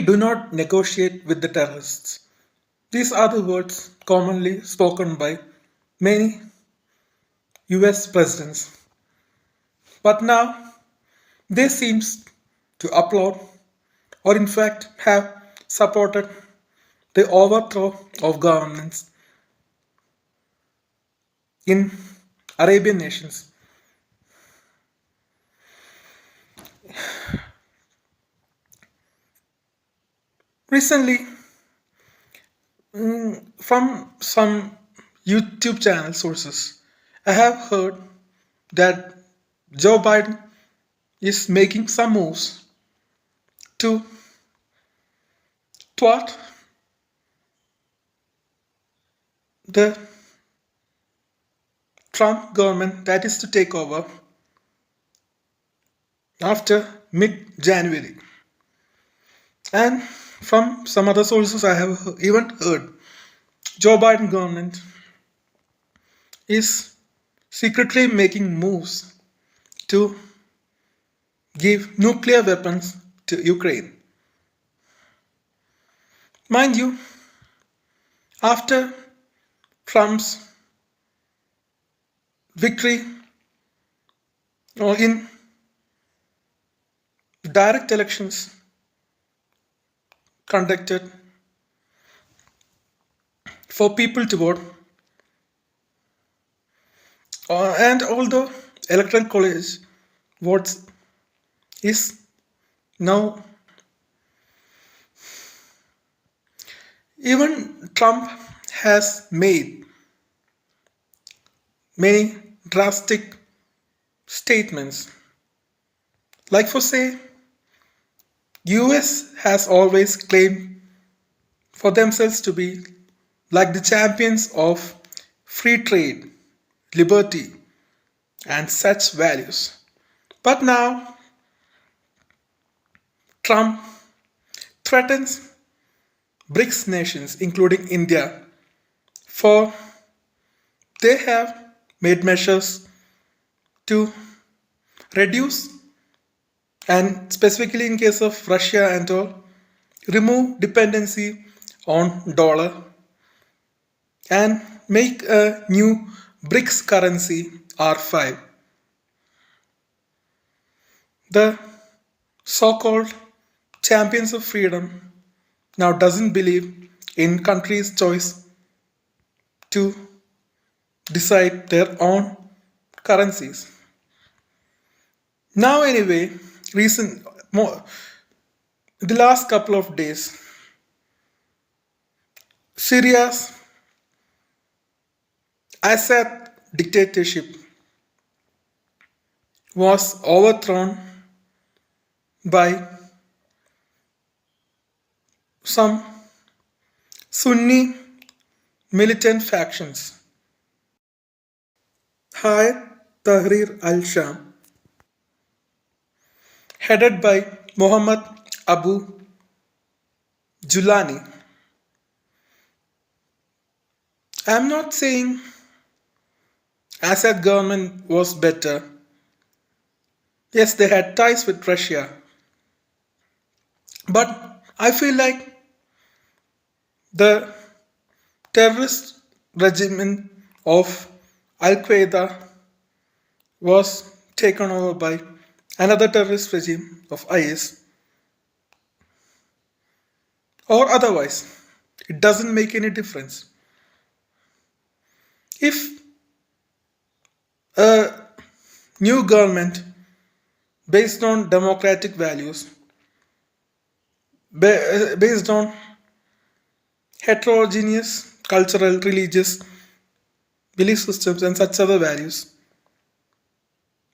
do not negotiate with the terrorists. These are the words commonly spoken by many US presidents. But now they seem to applaud or in fact have supported the overthrow of governments in Arabian nations. Recently, from some YouTube channel sources, I have heard that Joe Biden is making some moves to thwart the Trump government that is to take over after mid-January. And from some other sources I have even heard Joe Biden government is secretly making moves to give nuclear weapons to Ukraine. Mind you, after Trump's victory in direct elections conducted for people to vote, and although electoral college votes is now, even Trump has made many drastic statements. Like for say, US has always claimed for themselves to be like the champions of free trade, liberty, and such values. But now, Trump threatens BRICS nations, including India, for they have made measures to reduce, and specifically in case of Russia and all, remove dependency on dollar and make a new BRICS currency R5. The so-called champions of freedom now doesn't believe in countries' choice to decide their own currencies. Now anyway, the last couple of days, Syria's Assad Dictatorship was overthrown by some Sunni militant factions. Hayat Tahrir Al Sham, headed by Mohammed Abu Julani. I am not saying Assad government was better. Yes, they had ties with Russia. But I feel like the terrorist regime of Al-Qaeda was taken over by another terrorist regime of IS. Or otherwise, it doesn't make any difference. If a new government based on democratic values, based on heterogeneous cultural, religious belief systems and such other values,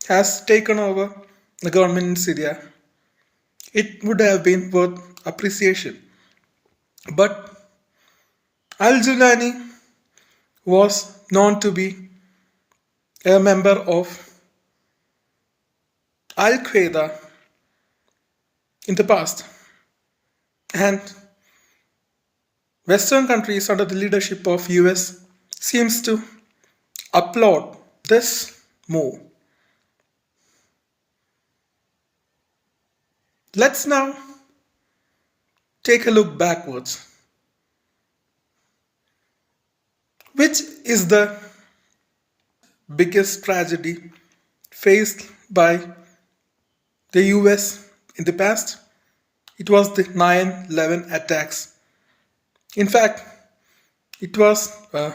has taken over the government in Syria, it would have been worth appreciation. But Al-Julani was known to be a member of Al-Qaeda in the past, and Western countries under the leadership of US seems to applaud this move. Let's now take a look backwards. Which is the biggest tragedy faced by the US in the past? It was the 9/11 attacks. In fact, it was uh,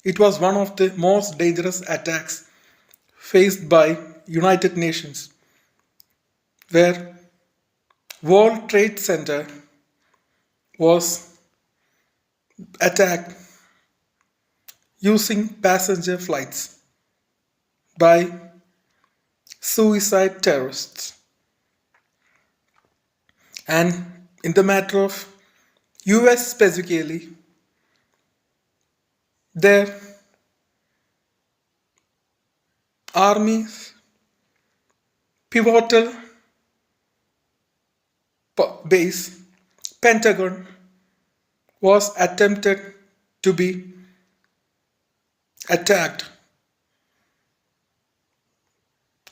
it was one of the most dangerous attacks faced by United Nations, where World Trade Center was attacked using passenger flights by suicide terrorists. And in the matter of US specifically, their army's pivotal base, Pentagon, was attempted to be attacked.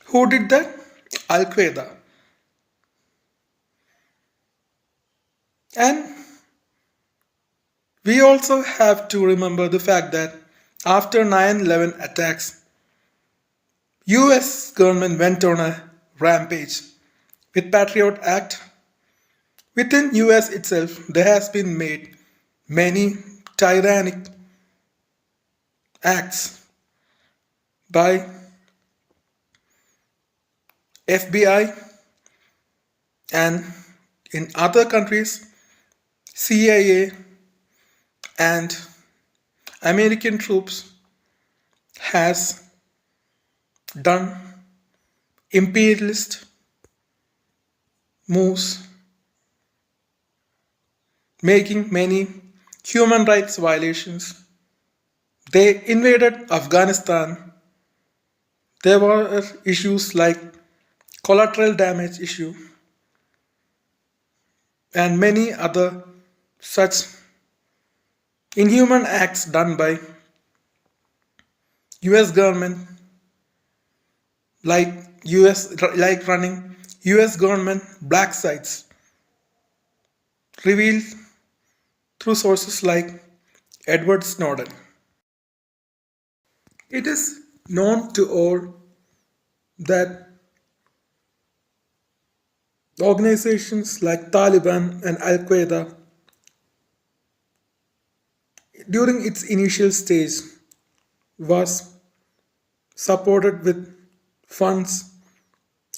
Who did that? Al Qaeda. And we also have to remember the fact that after 9/11 attacks, US government went on a rampage with Patriot Act. Within US itself, there has been made many tyrannic acts by FBI, and in other countries, CIA and American troops has done imperialist moves, making many human rights violations. They invaded Afghanistan. There were issues like collateral damage issue and many other such inhuman acts done by US government, like running US government black sites, revealed through sources like Edward Snowden. It is known to all that organizations like Taliban and Al Qaeda, during its initial stage, was supported with funds,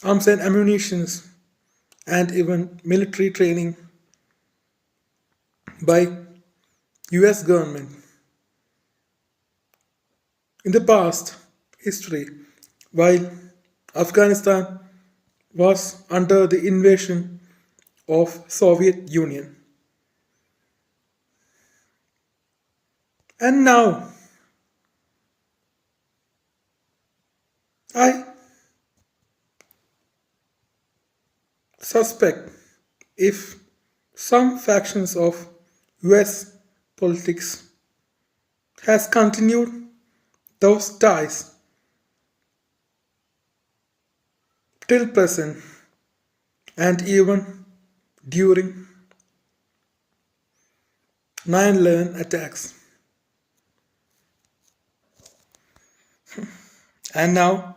arms and ammunition, and even military training by US government. In the past history, while Afghanistan was under the invasion of Soviet Union. And now, I suspect if some factions of US politics has continued those ties till present and even during 9/11 attacks. And now,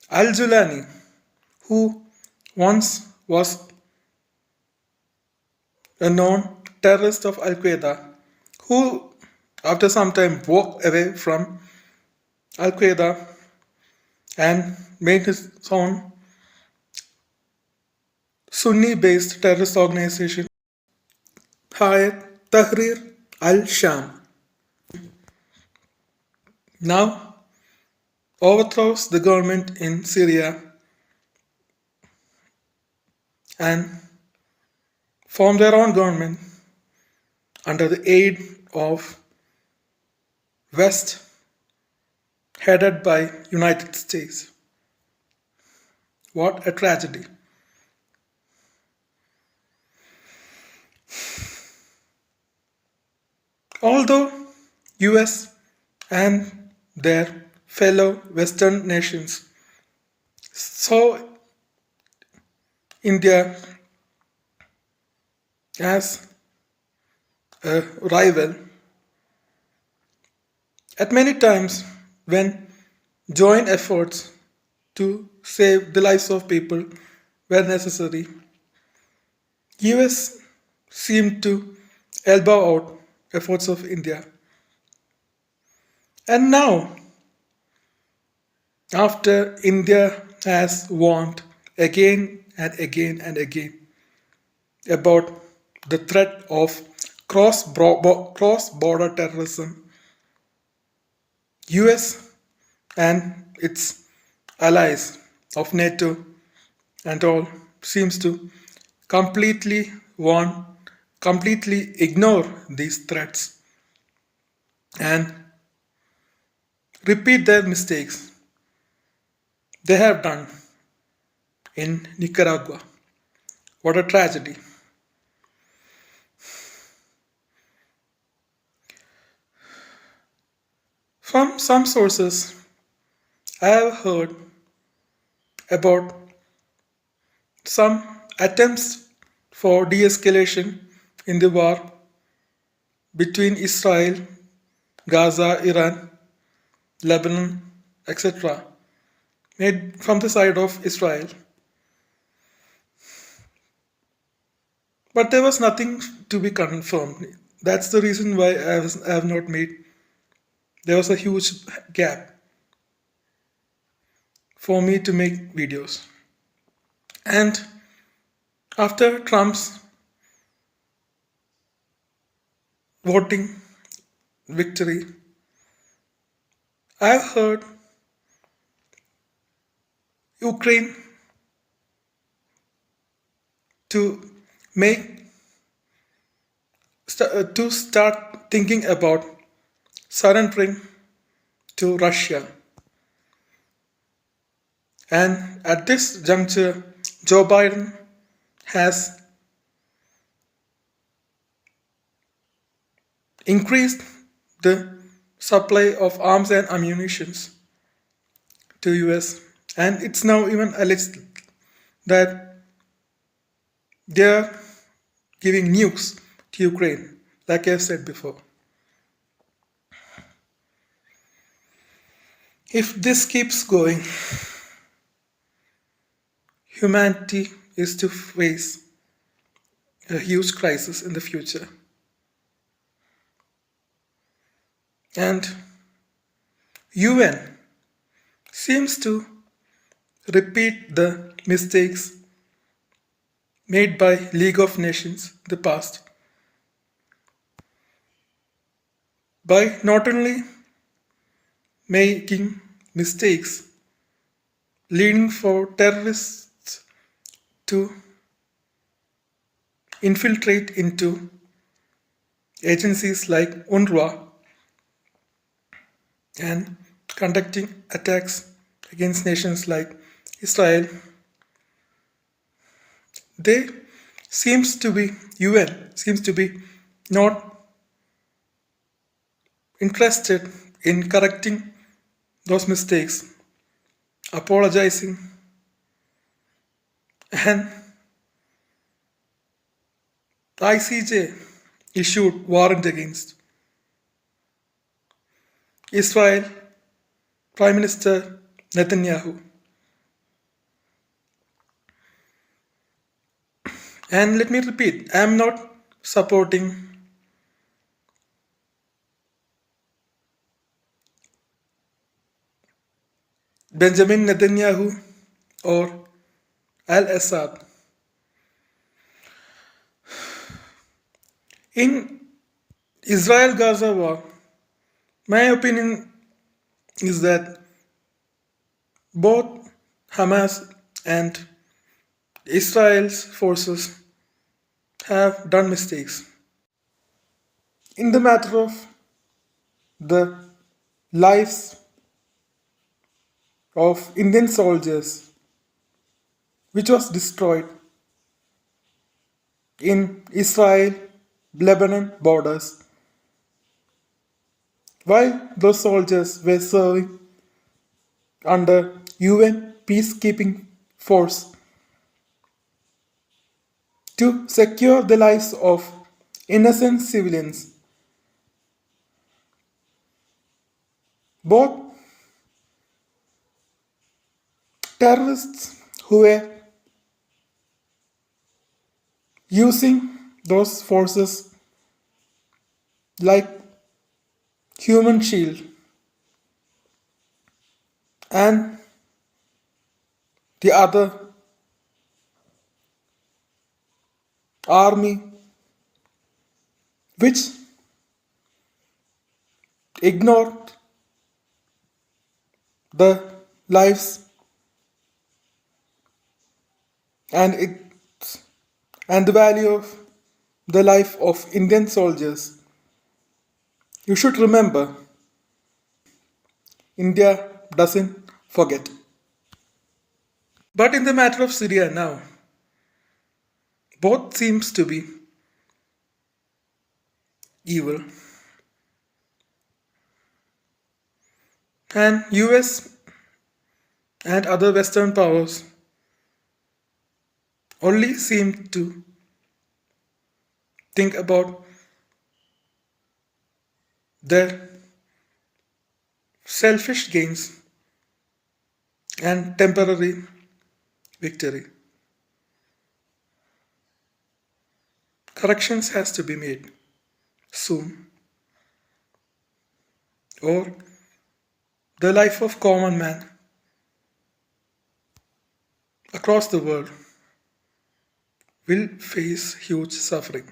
Julani, who once was a known terrorist of Al Qaeda, who after some time walked away from Al Qaeda and made his own Sunni based terrorist organization, Hayat Tahrir Al Sham, now overthrows the government in Syria and form their own government under the aid of West, headed by United States. What a tragedy. Although US and their fellow Western nations saw India as a rival. At many times, when joint efforts to save the lives of people were necessary, US seemed to elbow out efforts of India. And now, after India has warned again and again and again about the threat of cross-border terrorism, US and its allies of NATO and all seems to completely ignore these threats and repeat their mistakes they have done in Nicaragua. What a tragedy. From some sources, I have heard about some attempts for de-escalation in the war between Israel, Gaza, Iran, Lebanon, etc., made from the side of Israel. But there was nothing to be confirmed. That's the reason why I have not made. There was a huge gap for me to make videos. And after Trump's voting victory, I've heard Ukraine to start thinking about surrendering to Russia. And at this juncture, Joe Biden has increased the supply of arms and ammunition to US, and it's now even alleged that they're giving nukes to Ukraine, like I've said before. If this keeps going, humanity is to face a huge crisis in the future. And UN seems to repeat the mistakes made by League of Nations in the past by not only making mistakes leading for terrorists to infiltrate into agencies like UNRWA and conducting attacks against nations like Israel. UN seems to be not interested in correcting those mistakes, apologizing, and ICJ issued warrant against Israel Prime Minister Netanyahu. And let me repeat, I am not supporting Benjamin Netanyahu or Al-Assad. In Israel-Gaza war, my opinion is that both Hamas and Israel's forces have done mistakes. In the matter of the lives of Indian soldiers, which was destroyed in Israel-Lebanon borders, while those soldiers were serving under UN peacekeeping force, to secure the lives of innocent civilians. Both terrorists who were using those forces like human shield and the other army which ignored the lives and the value of the life of Indian soldiers. You should remember, India doesn't forget. But in the matter of Syria now, both seems to be evil. And US and other Western powers only seem to think about their selfish gains and temporary victory. Corrections has to be made soon, or the life of common man across the world will face huge suffering.